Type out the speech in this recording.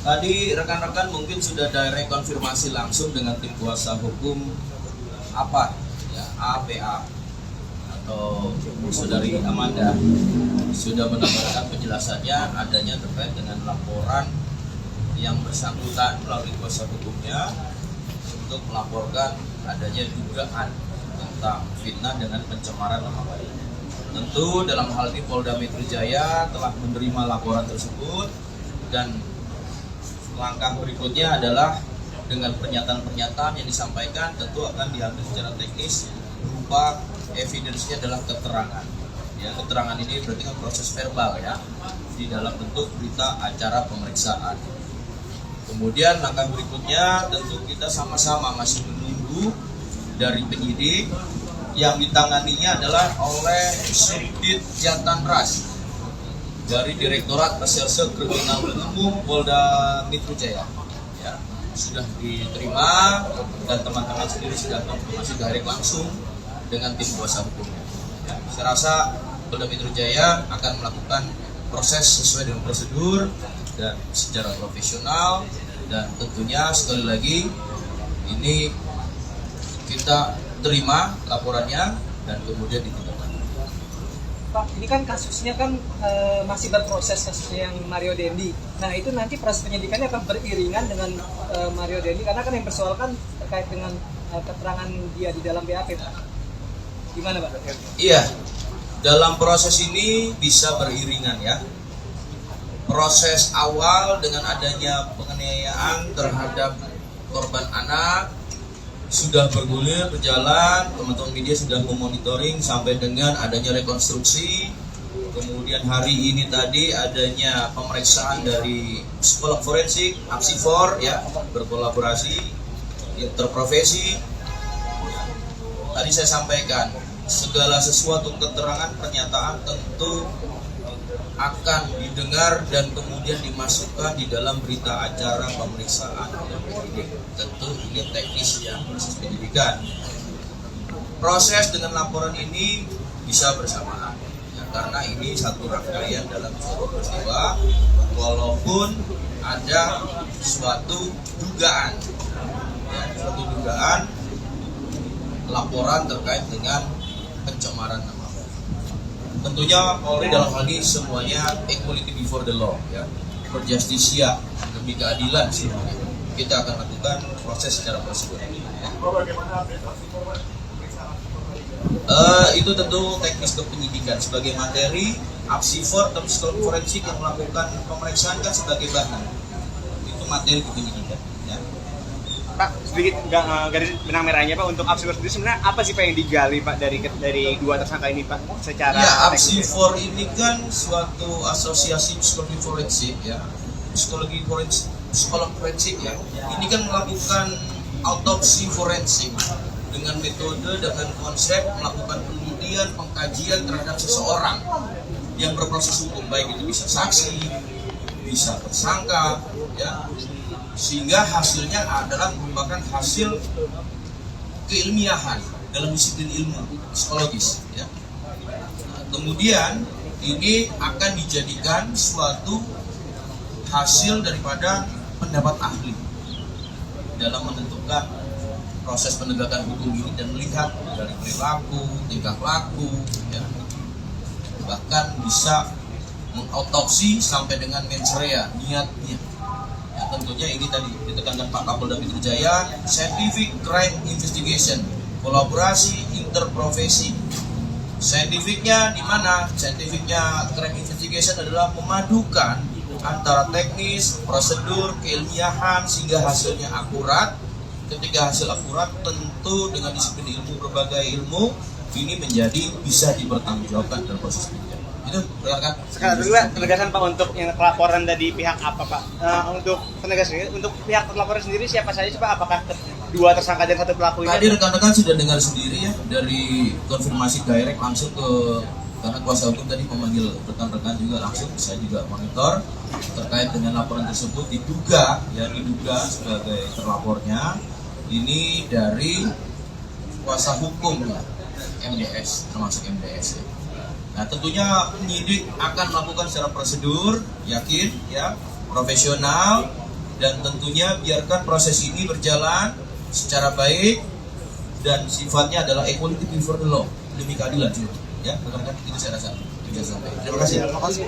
Tadi rekan-rekan mungkin sudah direct konfirmasi langsung dengan tim kuasa hukum apa ya, APA atau saudari Amanda sudah menambahkan penjelasannya adanya terkait dengan laporan yang bersangkutan melalui kuasa hukumnya untuk melaporkan adanya dugaan tentang fitnah dengan pencemaran nama baik. Tentu dalam hal ini Polda Metro Jaya telah menerima laporan tersebut dan langkah berikutnya adalah dengan pernyataan-pernyataan yang disampaikan tentu akan diambil secara teknis berupa evidence-nya adalah keterangan. Ya, keterangan ini berarti kan proses verbal ya di dalam bentuk berita acara pemeriksaan. Kemudian langkah berikutnya tentu kita sama-sama masih menunggu dari penyidik yang ditanganinya adalah oleh Subdit Jatanras dari Direktorat Reserse Kriminal Umum Polda Metro Jaya. Ya, sudah diterima dan teman-teman sendiri sudah konfirmasi direct langsung dengan tim kuasa hukumnya. Ya, saya rasa Polda Metro Jaya akan melakukan proses sesuai dengan prosedur dan secara profesional, dan tentunya sekali lagi ini kita terima laporannya dan kemudian ditindaklanjuti. Pak, ini kan kasusnya kan masih berproses kasusnya yang Mario Dendi. Nah itu nanti proses penyidikannya akan beriringan dengan Mario Dendi karena kan yang persoalkan terkait dengan keterangan dia di dalam BAP, Pak. Gimana, Pak? Iya, dalam proses ini bisa beriringan ya. Proses awal dengan adanya penganiayaan terhadap korban anak sudah bergulir, berjalan, teman-teman media sudah memonitoring sampai dengan adanya rekonstruksi. Kemudian hari ini tadi adanya pemeriksaan dari psikolog forensik, Apsifor ya, berkolaborasi interprofesi. Tadi saya sampaikan, segala sesuatu keterangan pernyataan tentu akan didengar dan kemudian dimasukkan di dalam berita acara pemeriksaan penyidik. Tentu ini teknisnya proses penyidikan. Proses dengan laporan ini bisa bersamaan ya, karena ini satu rangkaian dalam suatu peristiwa, walaupun ada suatu dugaan ya, suatu dugaan laporan terkait dengan pencemaran nama. Tentunya Polri dalam hal ini semuanya equality before the law ya, berjustisia demi keadilan semuanya. Kita akan lakukan proses secara prosedur. Itu tentu teknis kepenyidikan sebagai materi. Apsifor atau psikolog forensik yang melakukan pemeriksaan kan sebagai bahan. Itu materi kepenyidikan. Ya. Pak, sedikit garis benang merahnya Pak untuk Apsifor sendiri sebenarnya apa sih Pak yang digali Pak dari dua tersangka ini Pak secara ya, Apsifor ini kan suatu asosiasi psikologi forensik ya, psikolog forensik ya. Ini kan melakukan autopsi forensik dengan metode, dengan konsep melakukan penelitian, pengkajian terhadap seseorang yang berproses hukum, baik itu bisa saksi, bisa tersangka ya, sehingga hasilnya adalah merupakan hasil keilmiahan dalam disiplin ilmu psikologis ya. Nah, kemudian ini akan dijadikan suatu hasil daripada pendapat ahli dalam menentukan proses penegakan hukum ini dan melihat dari perilaku, tingkah laku ya. Bahkan bisa mengautopsi sampai dengan mens rea, niatnya. Ya, tentunya ini tadi ditekankan Pak Kapolda Metro Jaya, scientific crime investigation, kolaborasi interprofesi. Scientificnya di mana? Scientificnya crime investigation adalah memadukan antara teknis, prosedur, keilmiahan sehingga hasilnya akurat. Ketika hasil akurat tentu dengan disiplin ilmu, berbagai ilmu ini menjadi bisa dipertanggungjawabkan dalam proses penyidikan. Itu rekan. Sekarang dulu penegasan Pak untuk yang laporan dari pihak apa Pak? Untuk penegasan untuk pihak laporan sendiri siapa saja Pak? Apakah dua tersangka dan satu pelaku ini? Tadi rekan-rekan sudah dengar sendiri ya dari konfirmasi direct langsung ke, karena kuasa hukum tadi memanggil rekan-rekan juga langsung, saya juga monitor terkait dengan laporan tersebut. Diduga sebagai terlapornya ini dari kuasa hukum ya, MDS, termasuk MDS ya. Nah tentunya penyidik akan melakukan secara prosedur, yakin ya, profesional, dan tentunya biarkan proses ini berjalan secara baik dan sifatnya adalah equality before the law, demi keadilan juga. Ya, rekan-rekan, itu saya rasa. Terima kasih. Terima kasih.